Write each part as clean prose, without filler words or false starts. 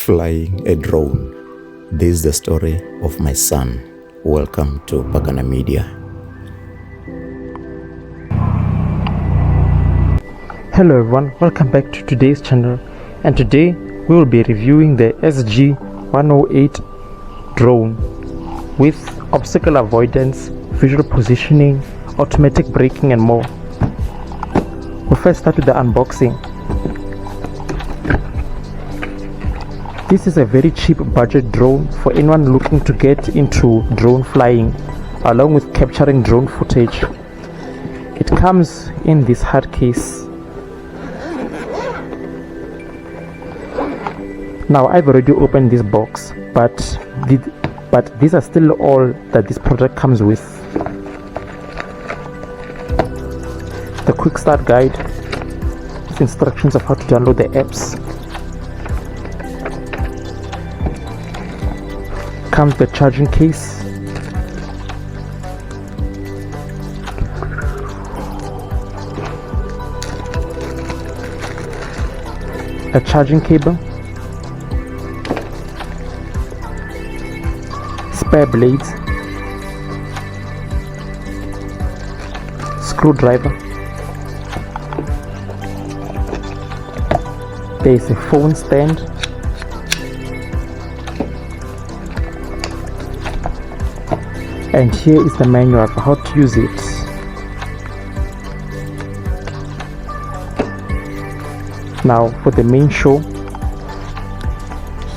flying a drone. This is the story of my son. Welcome to Pakana Media. Hello everyone, welcome back to today's channel, and today we will be reviewing the SG108 drone with obstacle avoidance, visual positioning, automatic braking and more. We'll first start with the unboxing. This is a very cheap budget drone for anyone looking to get into drone flying along with capturing drone footage. It comes in this hard case. Now I've already opened this box, but these are still all that this product comes with. The quick start guide with instructions of how to download the apps. Comes the charging case, a charging cable, spare blades, screwdriver. There is a phone stand, and here is the manual of how to use it. Now for the main show,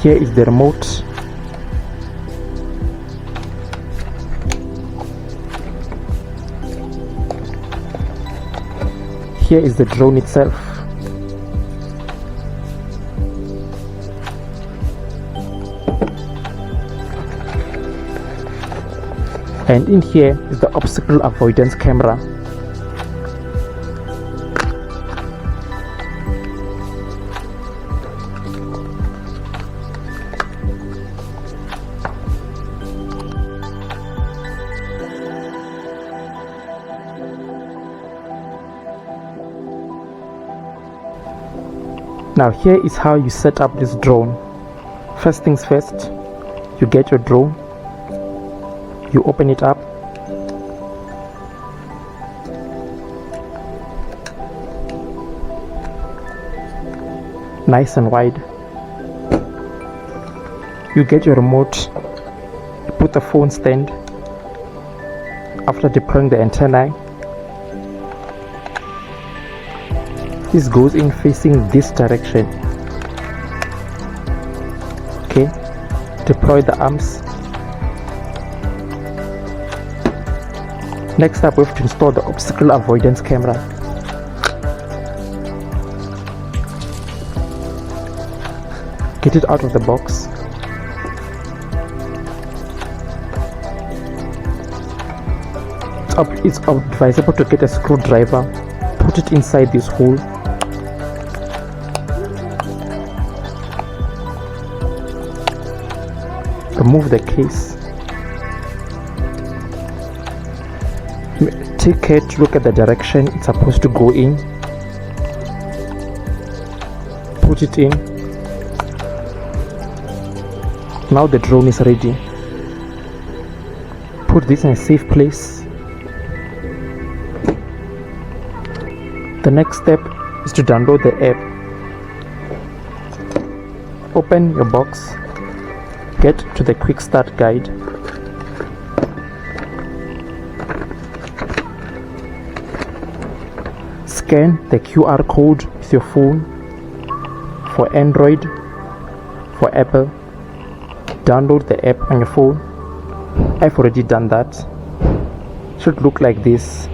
here is the remote. Here is the drone itself. And in here is the obstacle avoidance camera. Now here is how you set up this drone. First things first, you get your drone, you open it up, nice and wide. You get your remote, you put the phone stand. After deploying the antenna, this goes in facing this direction. Okay, deploy the arms. Next up, we have to install the obstacle avoidance camera. Get it out of the box. It's advisable to get a screwdriver, put it inside this hole. Remove the case. Take care to look at the direction it's supposed to go in. Put it in. Now the drone is ready. Put this in a safe place. The next step is to download the app. Open your box. Get to the quick start guide. Scan the QR code with your phone. For Android, for Apple, download the app on your phone. I've already done that. Should look like this.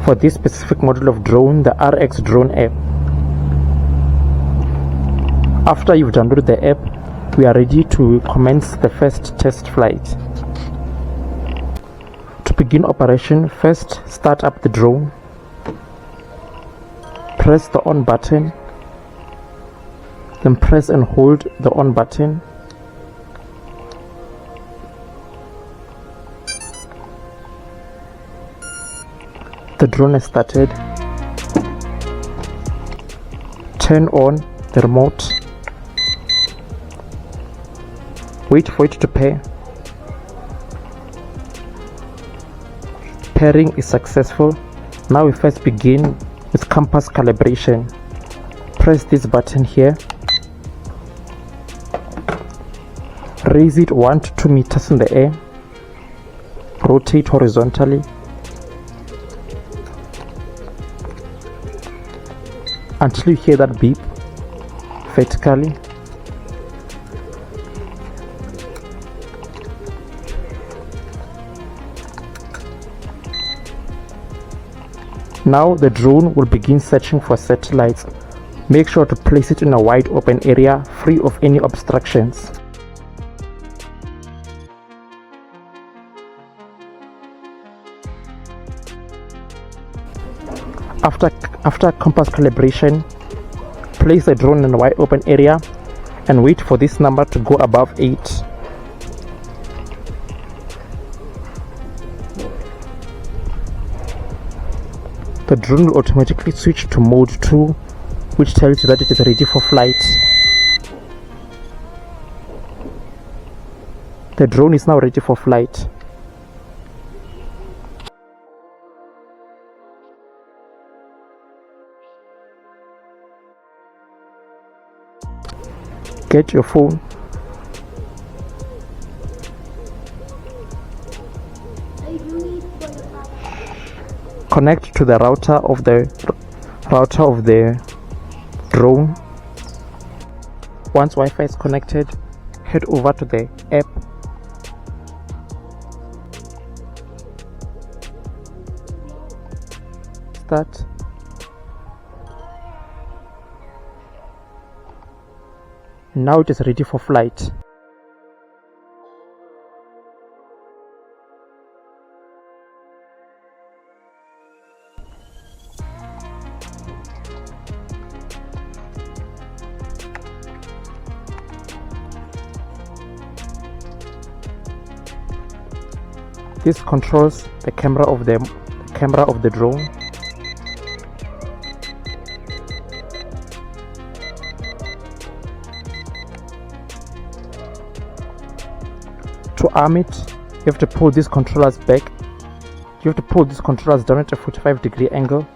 For this specific model of drone, the RX drone app. After you've downloaded the app, we are ready to commence the first test flight. To begin operation, first start up the drone. Press the on button, then press and hold the on button. The drone has started. Turn on the remote. Wait for it to pair. Pairing is successful. Now we first begin with compass calibration. Press this button here. Raise it 1 to 2 meters in the air. Rotate horizontally until you hear that beep. Vertically. Now the drone will begin searching for satellites. Make sure to place it in a wide open area free of any obstructions. After compass calibration, place the drone in a wide open area and wait for this number to go above 8. The drone will automatically switch to mode 2, which tells you that it is ready for flight. The drone is now ready for flight. Get your phone. Connect to the router of the drone. Once Wi-Fi is connected, head over to the app. Start. Now it is ready for flight. This controls the camera of the drone. To arm it, you have to pull these controllers back. You have to pull these controllers down at a 45-degree angle.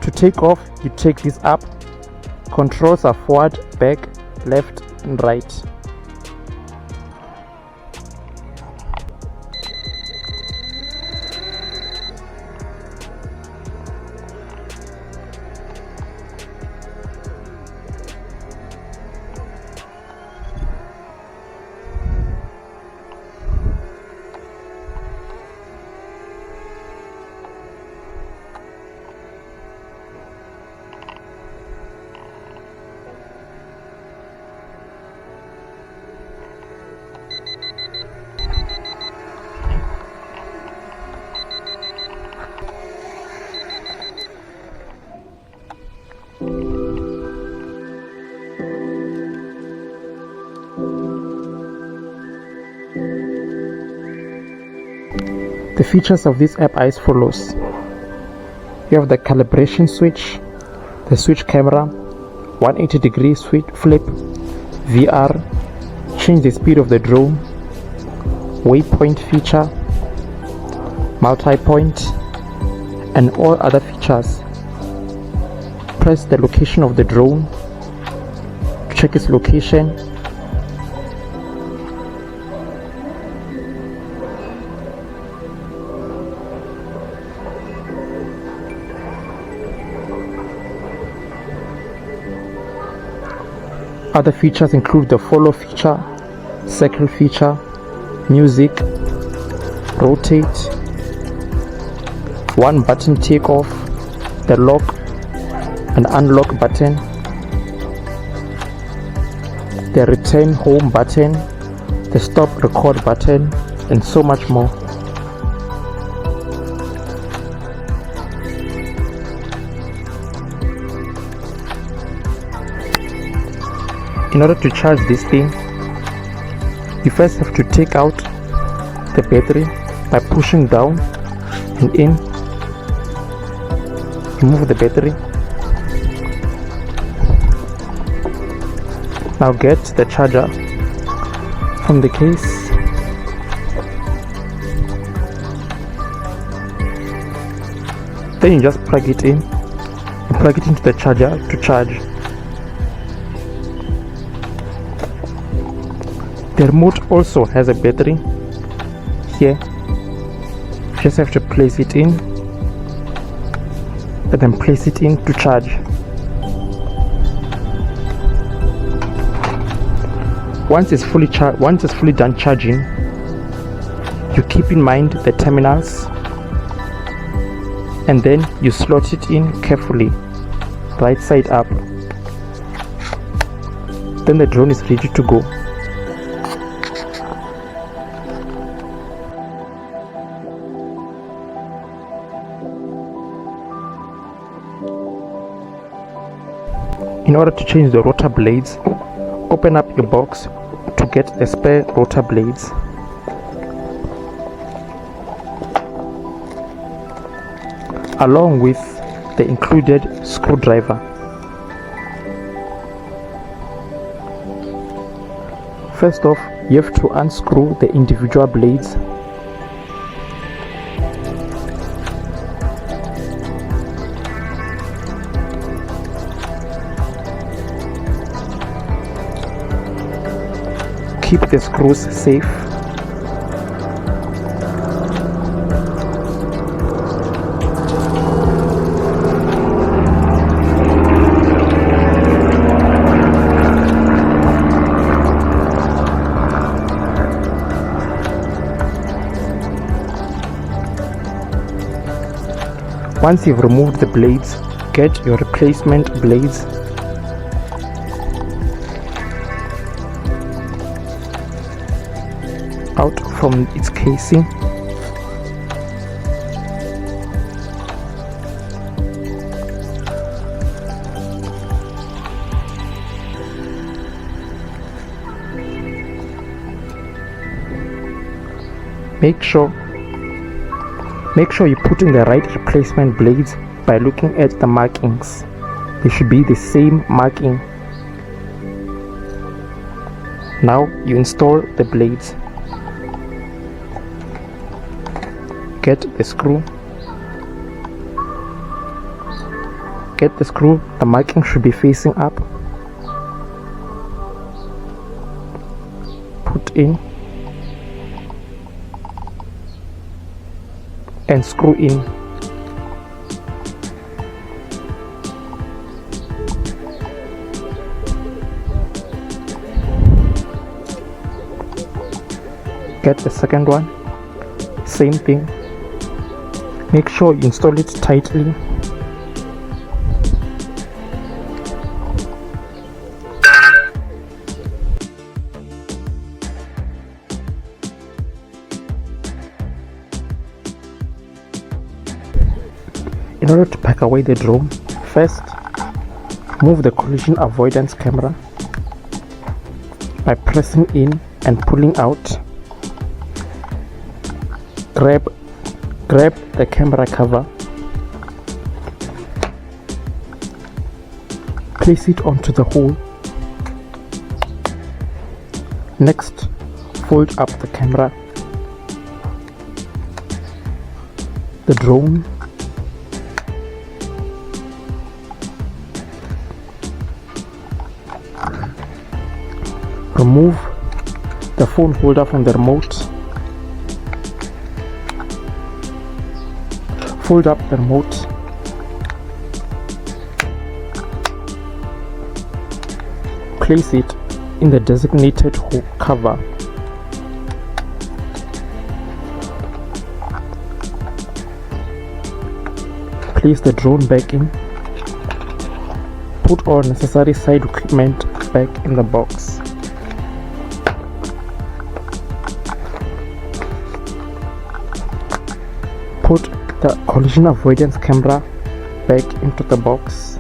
To take off, you take this up. Controls are forward, back, left, and right. The features of this app are as follows. You have the calibration switch, the switch camera, 180-degree switch flip, VR, change the speed of the drone, waypoint feature, multi-point, and all other features. Press the location of the drone to check its location. Other features include the follow feature, circle feature, music, rotate, one button takeoff, the lock and unlock button, the return home button, the stop record button, and so much more. In order to charge this thing, you first have to take out the battery by pushing down and in. Remove the battery. Now get the charger from the case. Then you just plug it in. You plug it into the charger to charge. The remote also has a battery here. You just have to place it in and then place it in to charge. Once it's fully done charging, you keep in mind the terminals and then you slot it in carefully, right side up. Then the drone is ready to go. In order to change the rotor blades, open up your box to get the spare rotor blades. Along with the included screwdriver. First off, you have to unscrew the individual blades. Keep the screws safe. Once you've removed the blades, get your replacement blades. Out from its casing. Make sure you put in the right replacement blades by looking at the markings. They should be the same marking. Now you install the blades. Get the screw. The marking should be facing up. Put in and screw in. Get the second one. Same thing. Make sure you install it tightly. In order to pack away the drone, first move the collision avoidance camera by pressing in and pulling out. Grab the camera cover, place it onto the hole. Next, fold up the camera, the drone, remove the phone holder from the remote. Fold up the remote. Place it in the designated hole cover. Place the drone back in. Put all necessary side equipment back in the box. Put the collision avoidance camera back into the box.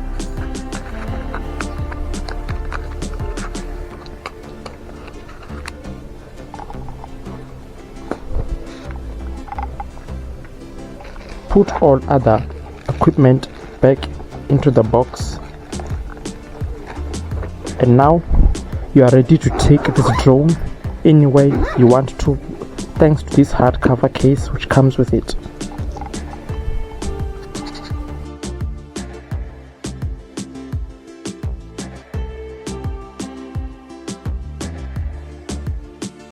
Put all other equipment back into the box. And now you are ready to take this drone anywhere you want to, thanks to this hardcover case which comes with it.